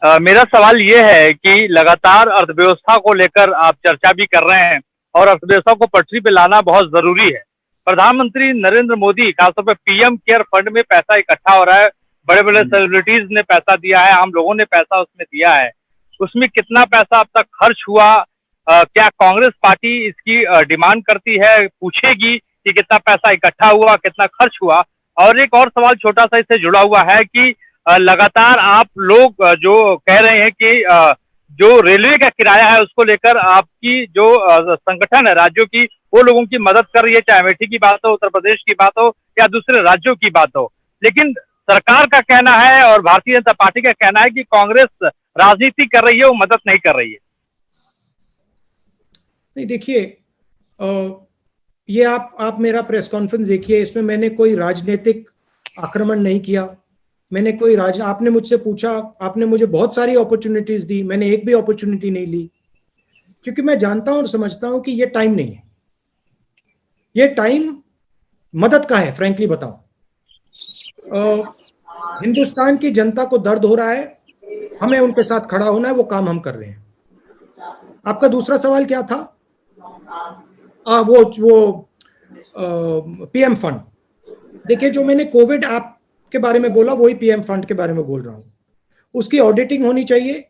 मेरा सवाल ये है कि लगातार अर्थव्यवस्था को लेकर आप चर्चा भी कर रहे हैं और अर्थव्यवस्था को पटरी पे लाना बहुत जरूरी है। प्रधानमंत्री नरेंद्र मोदी खासतौर पर पीएम केयर फंड में पैसा इकट्ठा हो रहा है, बड़े बड़े सेलिब्रिटीज ने पैसा दिया है, आम लोगों ने पैसा उसमें दिया है। उसमें कितना पैसा अब तक खर्च हुआ? क्या कांग्रेस पार्टी इसकी डिमांड करती है, पूछेगी कि कितना पैसा इकट्ठा हुआ, कितना खर्च हुआ? और एक और सवाल छोटा सा इससे जुड़ा हुआ है कि लगातार आप लोग जो कह रहे हैं कि जो रेलवे का किराया है उसको लेकर आपकी जो संगठन है राज्यों की, वो लोगों की मदद कर रही है, चाहे अमेठी की बात हो, उत्तर प्रदेश की बात हो या दूसरे राज्यों की बात हो। लेकिन सरकार का कहना है और भारतीय जनता पार्टी का कहना है कि कांग्रेस राजनीति कर रही है, वो मदद नहीं कर रही है। नहीं, देखिए, ये आप मेरा प्रेस कॉन्फ्रेंस देखिए, इसमें मैंने कोई राजनीतिक आक्रमण नहीं किया। मैंने कोई आपने मुझसे पूछा, आपने मुझे बहुत सारी अपॉर्चुनिटीज दी, मैंने एक भी अपॉर्चुनिटी नहीं ली, क्योंकि मैं जानता हूं और समझता हूं कि ये टाइम नहीं है। ये टाइम मदद का है। फ्रैंकली बताऊं, हिंदुस्तान की जनता को दर्द हो रहा है, हमें उनके साथ खड़ा होना है, वो काम हम कर रहे हैं। आपका दूसरा सवाल क्या था? वो पीएम फंड। देखिए, जो मैंने कोविड ऐप के बारे में बोला वही पीएम फंड के बारे में बोल रहा हूं। उसकी ऑडिटिंग होनी चाहिए,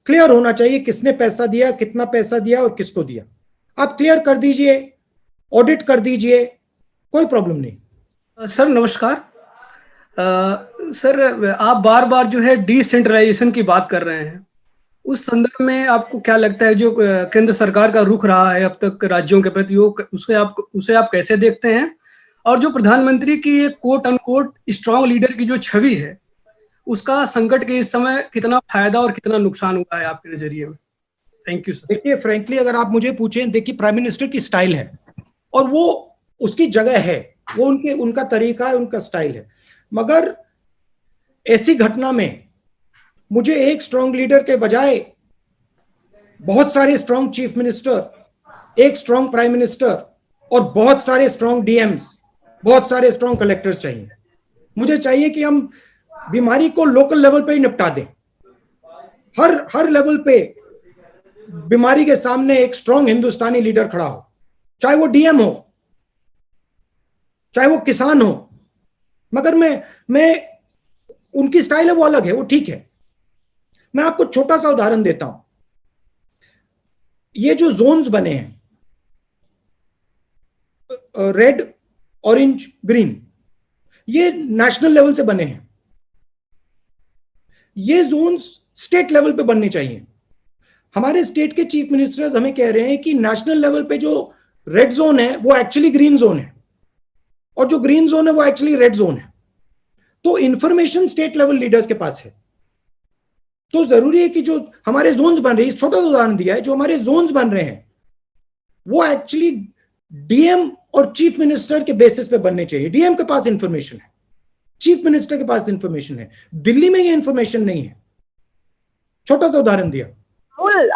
क्लियर होना चाहिए किसने पैसा दिया, कितना पैसा दिया और किसको दिया। आप क्लियर कर दीजिए, ऑडिट कर दीजिए, कोई प्रॉब्लम नहीं। सर नमस्कार। सर, आप बार बार जो है डिसेंट्रलाइजेशन की बात कर रहे हैं। उस संदर्भ में आपको क्या लगता है, जो केंद्र सरकार का रुख रहा है अब तक राज्यों के प्रति, उसे आप कैसे देखते हैं? और जो प्रधानमंत्री की ये कोट अनकोट स्ट्रांग लीडर की जो छवि है, उसका संकट के इस समय कितना फायदा और कितना नुकसान हुआ है आपके नजरिए में? Thank you sir. देखिए, फ्रैंकली अगर आप मुझे पूछें, देखिए, प्राइम मिनिस्टर की स्टाइल है और वो उसकी जगह है, वो उनका तरीका है, उनका स्टाइल है। मगर ऐसी घटना में मुझे एक स्ट्रांग लीडर के बजाय बहुत सारे स्ट्रांग चीफ मिनिस्टर, एक स्ट्रांग प्राइम मिनिस्टर और बहुत सारे स्ट्रांग डीएम्स, बहुत सारे स्ट्रांग कलेक्टर्स चाहिए। मुझे चाहिए कि हम बीमारी को लोकल लेवल पे ही निपटा दें। हर लेवल पे बीमारी के सामने एक स्ट्रांग हिंदुस्तानी लीडर खड़ा हो, चाहे वो डीएम हो, चाहे वो किसान हो। मगर मैं उनकी स्टाइल है, वो अलग है, वो ठीक है। मैं आपको छोटा सा उदाहरण देता हूं। ये जो जोन्स बने हैं, रेड, ऑरेंज, ग्रीन, ये नेशनल लेवल से बने हैं। ये जोन्स स्टेट लेवल पे बनने चाहिए। हमारे स्टेट के चीफ मिनिस्टर्स हमें कह रहे हैं कि नेशनल लेवल पे जो रेड जोन है वो एक्चुअली ग्रीन जोन है, और जो ग्रीन जोन है वो एक्चुअली रेड जोन है। तो इंफॉर्मेशन स्टेट लेवल लीडर्स के पास है। तो जरूरी है कि जो हमारे जोन्स बन रहे हैं, छोटा सा उदाहरण दिया है, जो हमारे जोन्स बन रहे हैं वो एक्चुअली डीएम और चीफ मिनिस्टर के बेसिस पे बनने चाहिए। डीएम के पास इंफॉर्मेशन है, चीफ मिनिस्टर के पास इंफॉर्मेशन है, दिल्ली में ये इंफॉर्मेशन नहीं है। छोटा सा उदाहरण दिया।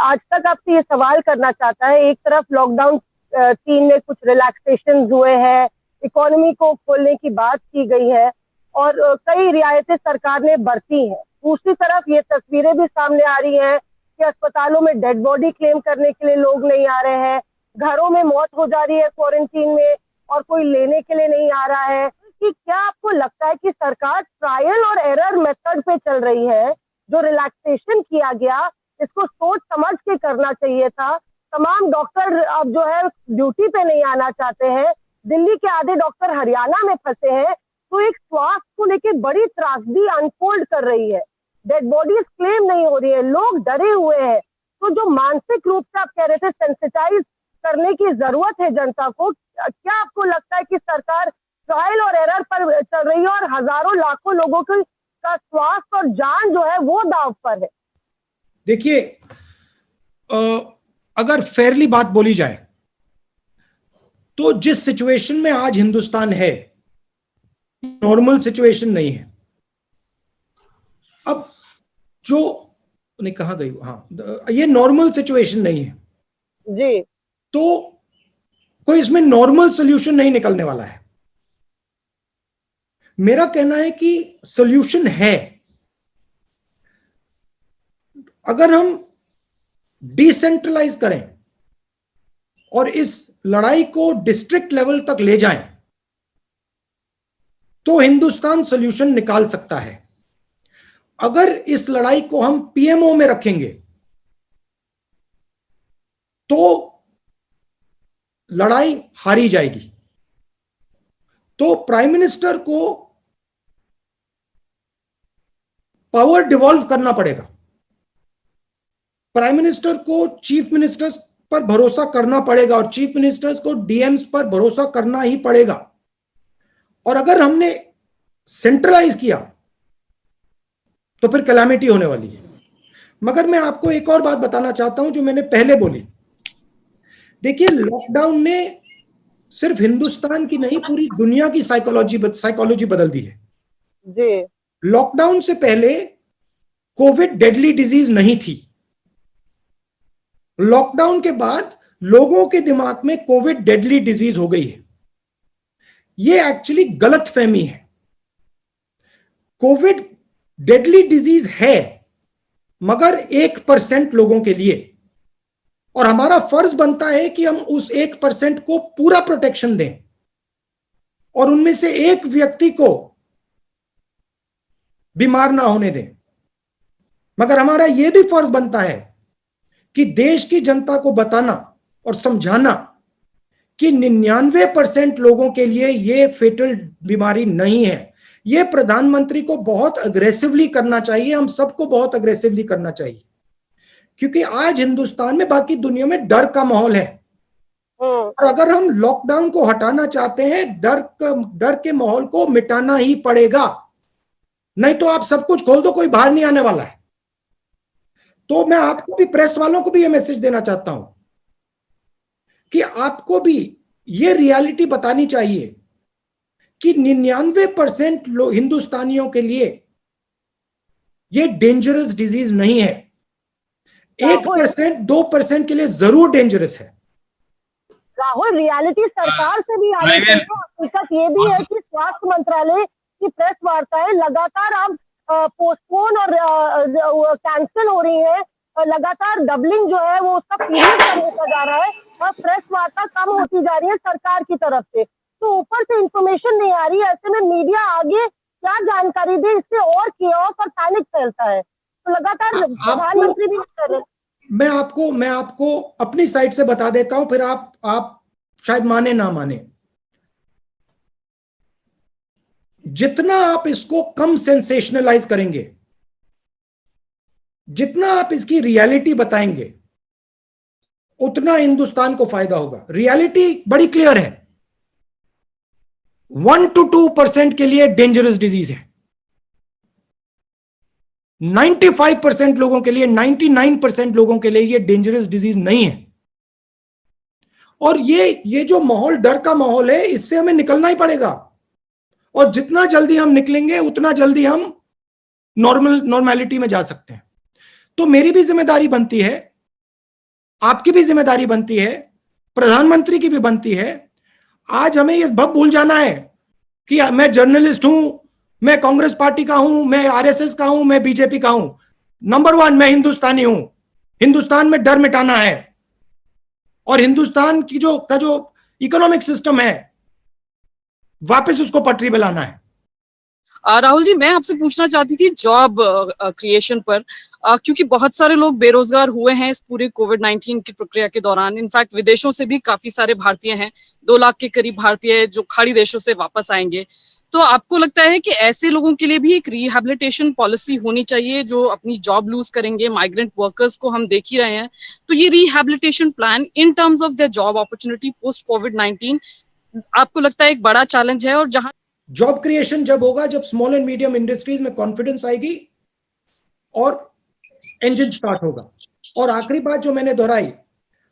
आज तक आपसे ये सवाल करना चाहता है, एक तरफ लॉकडाउन 3 में कुछ रिलैक्सेशन हुए हैं, इकोनॉमी को खोलने की बात की गई है और कई रियायतें सरकार ने बरती हैं। दूसरी तरफ ये तस्वीरें भी सामने आ रही हैं कि अस्पतालों में डेड बॉडी क्लेम करने के लिए लोग नहीं आ रहे हैं, घरों में मौत हो जा रही है क्वारंटीन में और कोई लेने के लिए नहीं आ रहा है। कि क्या आपको लगता है कि सरकार ट्रायल और एरर मेथड पे चल रही है? जो रिलैक्सेशन किया गया, इसको सोच समझ के करना चाहिए था। तमाम डॉक्टर अब जो है ड्यूटी पे नहीं आना चाहते हैं। दिल्ली के आधे डॉक्टर हरियाणा में फंसे हैं। तो एक स्वास्थ्य को लेकर बड़ी त्रासदी अनफोल्ड कर रही है। डेड बॉडीज क्लेम नहीं हो रही है, लोग डरे हुए हैं। तो जो मानसिक रूप से आप कह रहे थे सेंसिटाइज करने की जरूरत है जनता को, क्या आपको लगता है कि सरकार ट्रायल और एरर पर चल रही है और हजारों लाखों लोगों का स्वास्थ्य और जान जो है वो दांव पर है? देखिए, अगर फेयरली बात बोली जाए तो जिस सिचुएशन में आज हिंदुस्तान है, नॉर्मल सिचुएशन नहीं है। अब जो नहीं, कहां गई? हाँ, ये नॉर्मल सिचुएशन नहीं है जी। तो कोई इसमें नॉर्मल सॉल्यूशन नहीं निकलने वाला है। मेरा कहना है कि सॉल्यूशन है। अगर हम डिसेंट्रलाइज करें और इस लड़ाई को डिस्ट्रिक्ट लेवल तक ले जाएं, तो हिंदुस्तान सॉल्यूशन निकाल सकता है। अगर इस लड़ाई को हम पीएमओ में रखेंगे तो लड़ाई हारी जाएगी। तो प्राइम मिनिस्टर को पावर डिवॉल्व करना पड़ेगा। प्राइम मिनिस्टर को चीफ मिनिस्टर्स पर भरोसा करना पड़ेगा और चीफ मिनिस्टर्स को डीएम्स पर भरोसा करना ही पड़ेगा। और अगर हमने सेंट्रलाइज किया तो फिर कैलामिटी होने वाली है। मगर मैं आपको एक और बात बताना चाहता हूं जो मैंने पहले बोली। देखिए, लॉकडाउन ने सिर्फ हिंदुस्तान की नहीं, पूरी दुनिया की साइकोलॉजी बदल दी है जी। लॉकडाउन से पहले कोविड डेडली डिजीज नहीं थी। लॉकडाउन के बाद लोगों के दिमाग में कोविड डेडली डिजीज हो गई है। यह एक्चुअली गलत फहमी है। कोविड डेडली डिजीज है मगर 1% लोगों के लिए, और हमारा फर्ज बनता है कि हम उस 1% को पूरा प्रोटेक्शन दें और उनमें से एक व्यक्ति को बीमार ना होने दें। मगर हमारा यह भी फर्ज बनता है कि देश की जनता को बताना और समझाना कि 99% लोगों के लिए यह फेटल बीमारी नहीं है। यह प्रधानमंत्री को बहुत अग्रेसिवली करना चाहिए, हम सबको बहुत अग्रेसिवली करना चाहिए, क्योंकि आज हिंदुस्तान में, बाकी दुनिया में डर का माहौल है। और अगर हम लॉकडाउन को हटाना चाहते हैं, डर के माहौल को मिटाना ही पड़ेगा। नहीं तो आप सब कुछ खोल दो, कोई बाहर नहीं आने वाला है। तो मैं आपको भी, प्रेस वालों को भी यह मैसेज देना चाहता हूं कि आपको भी यह रियलिटी बतानी चाहिए कि 99% हिंदुस्तानियों के लिए यह डेंजरस डिजीज नहीं है। 1% 2% के लिए जरूर डेंजरस है। राहुल, रियलिटी सरकार से भी आई है। हकीकत ये भी है कि स्वास्थ्य मंत्रालय की प्रेस वार्ताएं लगातार अब पोस्टपोन और कैंसिल हो रही है। लगातार डबलिंग जो है वो उसका पीरियड कम होता जा रहा है और प्रेस वार्ता कम होती जा रही है सरकार की तरफ से। तो ऊपर से इंफॉर्मेशन नहीं आ रही है। ऐसे में मीडिया आगे क्या जानकारी दे, इससे और कियोस और पैनिक फैलता है। तो लगातार प्रधानमंत्री भी कर रहे हैं। मैं आपको अपनी साइड से बता देता हूं, फिर आप शायद माने ना माने। जितना आप इसको कम सेंसेशनलाइज करेंगे, जितना आप इसकी रियलिटी बताएंगे, उतना हिंदुस्तान को फायदा होगा। रियलिटी बड़ी क्लियर है। 1 to 2% के लिए डेंजरस डिजीज है। 95% लोगों के लिए, 99% लोगों के लिए ये डेंजरस डिजीज नहीं है। और ये जो माहौल, डर का माहौल है, इससे हमें निकलना ही पड़ेगा। और जितना जल्दी हम निकलेंगे उतना जल्दी हम नॉर्मेलिटी में जा सकते हैं। तो मेरी भी जिम्मेदारी बनती है, आपकी भी जिम्मेदारी बनती है, प्रधानमंत्री की भी बनती है। आज हमें ये सब भूल जाना है कि मैं जर्नलिस्ट हूं, मैं कांग्रेस पार्टी का हूं, मैं आरएसएस का हूं, मैं बीजेपी का हूं। नंबर 1 मैं हिंदुस्तानी हूं। हिंदुस्तान में डर मिटाना है और हिंदुस्तान की जो इकोनॉमिक सिस्टम है, वापस उसको पटरी पे लाना है। राहुल जी, मैं आपसे पूछना चाहती थी जॉब क्रिएशन पर, क्योंकि बहुत सारे लोग बेरोजगार हुए हैं इस पूरे कोविड-19 की प्रक्रिया के दौरान। इनफैक्ट विदेशों से भी काफी सारे भारतीय हैं, 2 लाख के करीब भारतीय जो खाड़ी देशों से वापस आएंगे। तो आपको लगता है कि ऐसे लोगों के लिए भी एक रिहैबिलिटेशन पॉलिसी होनी चाहिए जो अपनी जॉब लूज करेंगे? माइग्रेंट वर्कर्स को हम देख ही रहे हैं। तो ये rehabilitation plan in terms of their job opportunity post कोविड-19 आपको लगता है एक बड़ा चैलेंज है? और जहां जॉब क्रिएशन जब होगा, जब स्मॉल एंड मीडियम इंडस्ट्रीज में कॉन्फिडेंस आएगी और इंजन स्टार्ट होगा। और आखिरी बात जो मैंने दोहराई,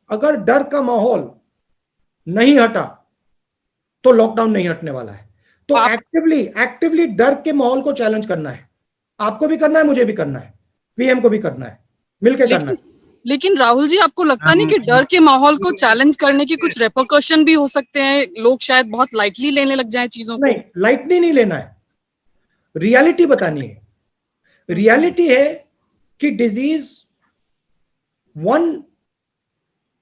अगर डर का माहौल नहीं हटा तो लॉकडाउन नहीं हटने वाला है। तो एक्टिवली डर के माहौल को चैलेंज करना है। आपको भी करना है, मुझे भी करना है, पीएम को भी करना है, मिलकर करना है। लेकिन राहुल जी, आपको लगता नहीं कि डर के माहौल को चैलेंज करने के कुछ रेपरकशन भी हो सकते हैं? लोग शायद बहुत लाइटली लेने लग जाएं चीजों को। नहीं, लाइटली नहीं लेना है, रियलिटी बतानी है। रियलिटी है कि डिजीज 1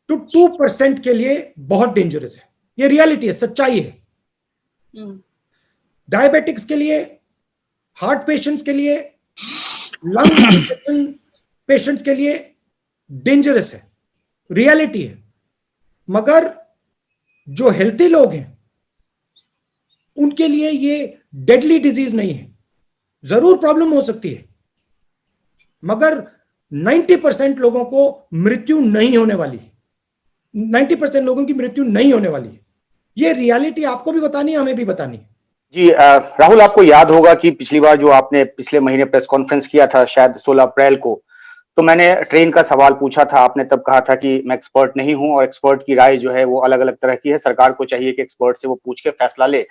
to 2% के लिए बहुत डेंजरस है। ये रियलिटी है, सच्चाई है। डायबिटिक्स के लिए, हार्ट पेशेंट्स के लिए, लंग पेशेंट्स के लिए डेंजरस है, रियलिटी है। मगर जो हेल्थी लोग हैं उनके लिए ये डेडली डिजीज नहीं है। जरूर प्रॉब्लम हो सकती है, मगर 90% लोगों को मृत्यु नहीं होने वाली, 90% लोगों की मृत्यु नहीं होने वाली है। ये रियलिटी आपको भी बतानी है, हमें भी बतानी है। जी राहुल, आपको याद होगा कि पिछली बार जो आपने पिछले महीने प्रेस कॉन्फ्रेंस किया था, शायद 16 अप्रैल को, तो मैंने ट्रेन का सवाल पूछा था। आपने तब कहा था कि मैं एक्सपर्ट नहीं हूं और एक्सपर्ट की राय जो है वो अलग अलग तरह की है, सरकार को चाहिए कि एक्सपर्ट से वो पूछ के फैसला ले।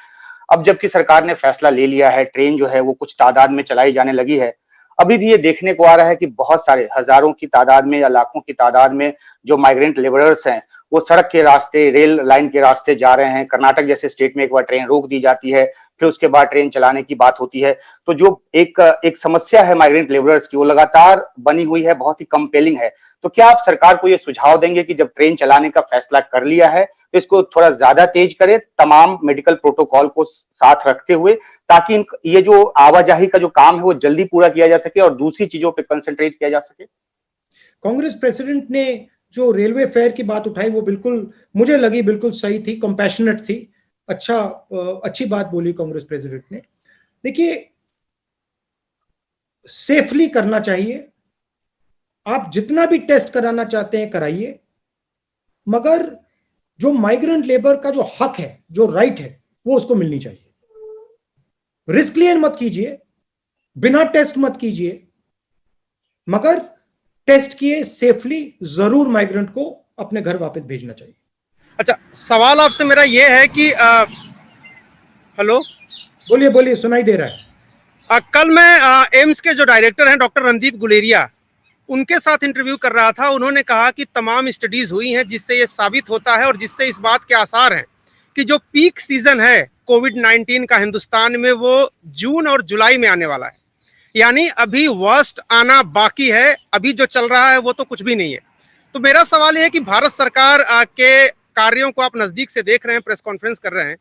अब जबकि सरकार ने फैसला ले लिया है, ट्रेन जो है वो कुछ तादाद में चलाई जाने लगी है, अभी भी ये देखने को आ रहा है कि बहुत सारे हजारों की तादाद में या लाखों की तादाद में जो माइग्रेंट लेबरर्स हैं वो सड़क के रास्ते, रेल लाइन के रास्ते जा रहे हैं। कर्नाटक जैसे स्टेट में एक बार ट्रेन रोक दी जाती है, फिर उसके बाद ट्रेन चलाने की बात होती है। तो जो एक समस्या है माइग्रेंट लेबरर्स की, वो लगातार बनी हुई है, बहुत ही कंपेलिंग है। तो क्या आप सरकार को ये सुझाव देंगे कि जब ट्रेन चलाने का फैसला कर लिया है तो इसको थोड़ा ज्यादा तेज करे, तमाम मेडिकल प्रोटोकॉल को साथ रखते हुए, ताकि ये जो आवाजाही का जो काम है वो जल्दी पूरा किया जा सके और दूसरी चीजों पर कंसंट्रेट किया जा सके? कांग्रेस प्रेसिडेंट ने जो रेलवे फेयर की बात उठाई वो बिल्कुल मुझे लगी बिल्कुल सही थी, कंपैशनेट थी, अच्छी बात बोली कांग्रेस प्रेसिडेंट ने। देखिए, सेफली करना चाहिए। आप जितना भी टेस्ट कराना चाहते हैं कराइए, मगर जो माइग्रेंट लेबर का जो हक है, जो राइट है, वो उसको मिलनी चाहिए। रिस्क लेन मत कीजिए, बिना टेस्ट मत कीजिए, मगर टेस्ट किए सेफली जरूर माइग्रेंट को अपने घर वापस भेजना चाहिए। अच्छा, सवाल आपसे मेरा ये है कि हेलो, बोलिए बोलिए, सुनाई दे रहा है। कल मैं एम्स के जो डायरेक्टर हैं डॉक्टर रणदीप गुलेरिया, उनके साथ इंटरव्यू कर रहा था। उन्होंने कहा कि तमाम स्टडीज हुई हैं जिससे ये साबित होता है और जिससे इस बात के आसार हैं कि जो पीक सीजन है कोविड-19 का हिंदुस्तान में वो जून और जुलाई में आने वाला है। यानी अभी वर्स्ट आना बाकी है, अभी जो चल रहा है वो तो कुछ भी नहीं है। तो मेरा सवाल ये है कि भारत सरकार के कार्यों को आप नजदीक से देख रहे हैं, प्रेस कॉन्फ्रेंस कर रहे हैं,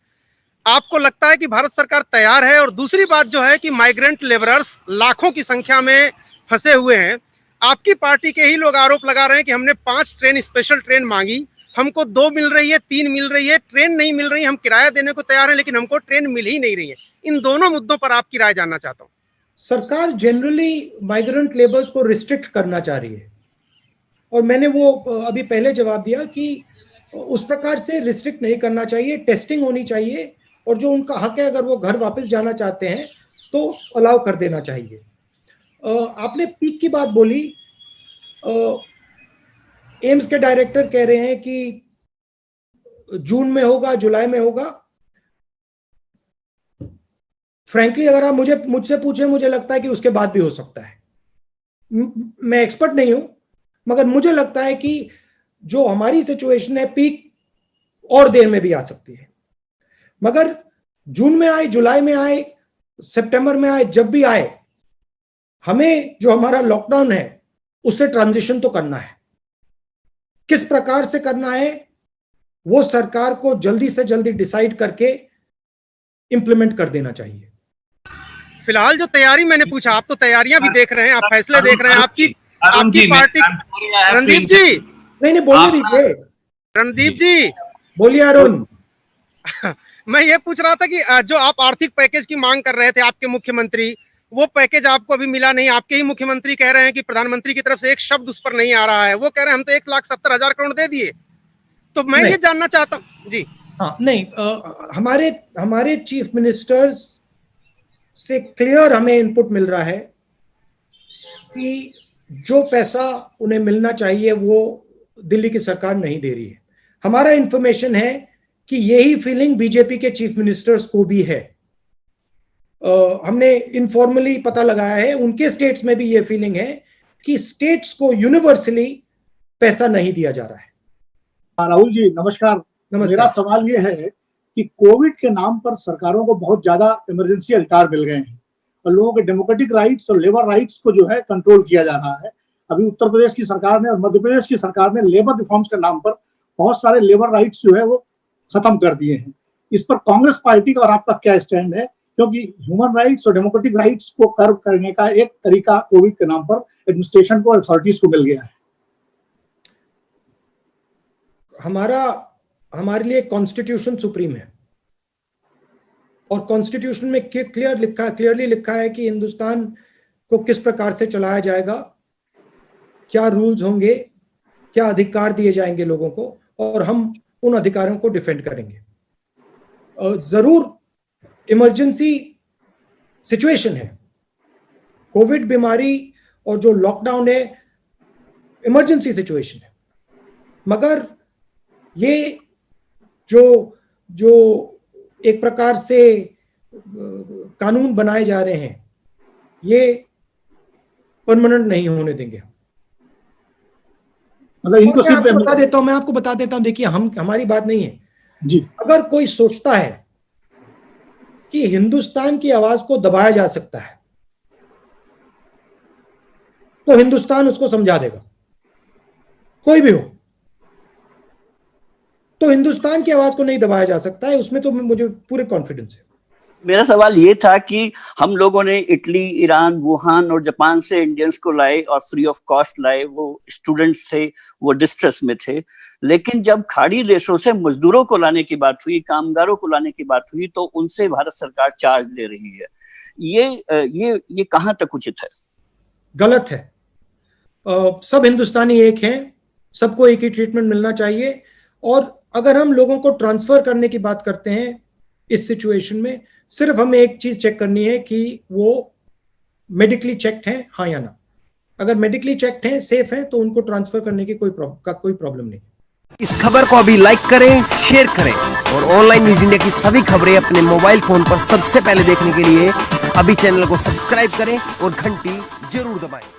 आपको लगता है कि भारत सरकार तैयार है? और दूसरी बात जो है कि माइग्रेंट लेबरर्स लाखों की संख्या में फंसे हुए हैं। आपकी पार्टी के ही लोग आरोप लगा रहे हैं कि हमने 5 ट्रेन, स्पेशल ट्रेन मांगी, हमको 2 मिल रही है, 3 मिल रही है, ट्रेन नहीं मिल रही, हम किराया देने को तैयार हैं लेकिन हमको ट्रेन मिल ही नहीं रही है। इन दोनों मुद्दों पर आपकी राय जानना चाहता हूँ। सरकार जनरली माइग्रेंट लेबर्स को रिस्ट्रिक्ट करना चाह रही है, और मैंने वो अभी पहले जवाब दिया कि उस प्रकार से रिस्ट्रिक्ट नहीं करना चाहिए, टेस्टिंग होनी चाहिए, और जो उनका हक है अगर वो घर वापस जाना चाहते हैं तो अलाउ कर देना चाहिए। आपने पीक की बात बोली, एम्स के डायरेक्टर कह रहे हैं कि जून में होगा, जुलाई में होगा। फ्रैंकली अगर आप मुझसे पूछें, मुझे लगता है कि उसके बाद भी हो सकता है। मैं एक्सपर्ट नहीं हूं, मगर मुझे लगता है कि जो हमारी सिचुएशन है, पीक और देर में भी आ सकती है। मगर जून में आए, जुलाई में आए, सितंबर में आए, जब भी आए, हमें जो हमारा लॉकडाउन है उससे ट्रांजिशन तो करना है। किस प्रकार से करना है वो सरकार को जल्दी से जल्दी डिसाइड करके इंप्लीमेंट कर देना चाहिए। फिलहाल जो तैयारी मैंने पूछा, आप तो तैयारियां भी देख रहे हैं, आप फैसले देख रहे हैं, आपकी पार्टी। रणदीप जी, नहीं बोलने दीजिए। रणदीप जी बोलिए। अरुण, मैं ये पूछ रहा था कि जो आप आर्थिक पैकेज की मांग कर रहे थे आपके मुख्यमंत्री, वो पैकेज आपको अभी मिला नहीं। आपके ही मुख्यमंत्री कह रहे हैं कि प्रधानमंत्री की तरफ से एक शब्द उस पर नहीं आ रहा है। वो कह रहे हैं हम तो 1,70,000 करोड़ दे दिए। तो मैं ये जानना चाहता हूँ जी। हाँ, नहीं, हमारे चीफ मिनिस्टर्स से क्लियर हमें इनपुट मिल रहा है कि जो पैसा उन्हें मिलना चाहिए वो दिल्ली की सरकार नहीं दे रही है। हमारा इंफॉर्मेशन है कि यही फीलिंग बीजेपी के चीफ मिनिस्टर्स को भी है। हमने इनफॉर्मली पता लगाया है, उनके स्टेट्स में भी ये फीलिंग है कि स्टेट्स को यूनिवर्सली पैसा नहीं दिया जा रहा है। राहुल जी नमस्कार। मेरा सवाल ये है कि कोविड के नाम पर सरकारों को बहुत ज्यादा इमरजेंसी अधिकार मिल गए हैं और लोगों के डेमोक्रेटिक राइट्स और लेबर राइट्स को जो है कंट्रोल किया जा रहा है। अभी उत्तर प्रदेश की सरकार ने और मध्य प्रदेश की सरकार ने लेबर रिफॉर्म्स के नाम पर बहुत सारे लेबर राइट्स जो है वो खत्म कर दिए हैं। इस पर कांग्रेस पार्टी का और आपका क्या स्टैंड है? क्योंकि ह्यूमन राइट्स और डेमोक्रेटिक राइट्स को कर्व करने का एक तरीका कोविड के नाम पर एडमिनिस्ट्रेशन को, अथॉरिटीज को मिल गया है। हमारे लिए कॉन्स्टिट्यूशन सुप्रीम है और कॉन्स्टिट्यूशन में क्लियरली लिखा है कि हिंदुस्तान को किस प्रकार से चलाया जाएगा, क्या रूल्स होंगे, क्या अधिकार दिए जाएंगे लोगों को, और हम उन अधिकारों को डिफेंड करेंगे। जरूर इमरजेंसी सिचुएशन है, कोविड बीमारी और जो लॉकडाउन है इमरजेंसी सिचुएशन है, मगर ये जो एक प्रकार से कानून बनाए जा रहे हैं ये परमानेंट नहीं होने देंगे। मतलब इनको सिर्फ मैं आपको बता देता हूं, देखिए हमारी बात नहीं है जी। अगर कोई सोचता है कि हिंदुस्तान की आवाज को दबाया जा सकता है तो हिंदुस्तान उसको समझा देगा, कोई भी हो। तो हिंदुस्तान की आवाज को नहीं दबाया जा सकता है, उसमें तो मुझे पूरे कॉन्फिडेंस है। मेरा सवाल ये था कि हम लोगों ने इटली, ईरान, वुहान और जापान से इंडियंस को लाए और फ्री ऑफ कॉस्ट लाए। वो स्टूडेंट्स थे, वो डिस्ट्रेस में थे, लेकिन जब खाड़ी देशों से मजदूरों को लाने की बात हुई, कामगारों को लाने की बात हुई, तो उनसे भारत सरकार चार्ज ले रही है। ये कहाँ तक उचित है? गलत है। सब हिंदुस्तानी एक हैं, सबको एक ही ट्रीटमेंट मिलना चाहिए। और अगर हम लोगों को ट्रांसफर करने की बात करते हैं इस सिचुएशन में, सिर्फ हमें एक चीज चेक करनी है कि वो मेडिकली चेक्ड हैं, हाँ या ना। अगर मेडिकली चेक्ड हैं, सेफ हैं, तो उनको ट्रांसफर करने की कोई प्रॉब्लम नहीं। इस खबर को अभी लाइक करें, शेयर करें और ऑनलाइन न्यूज इंडिया की सभी खबरें अपने मोबाइल फोन पर सबसे पहले देखने के लिए अभी चैनल को सब्सक्राइब करें और घंटी जरूर दबाएं।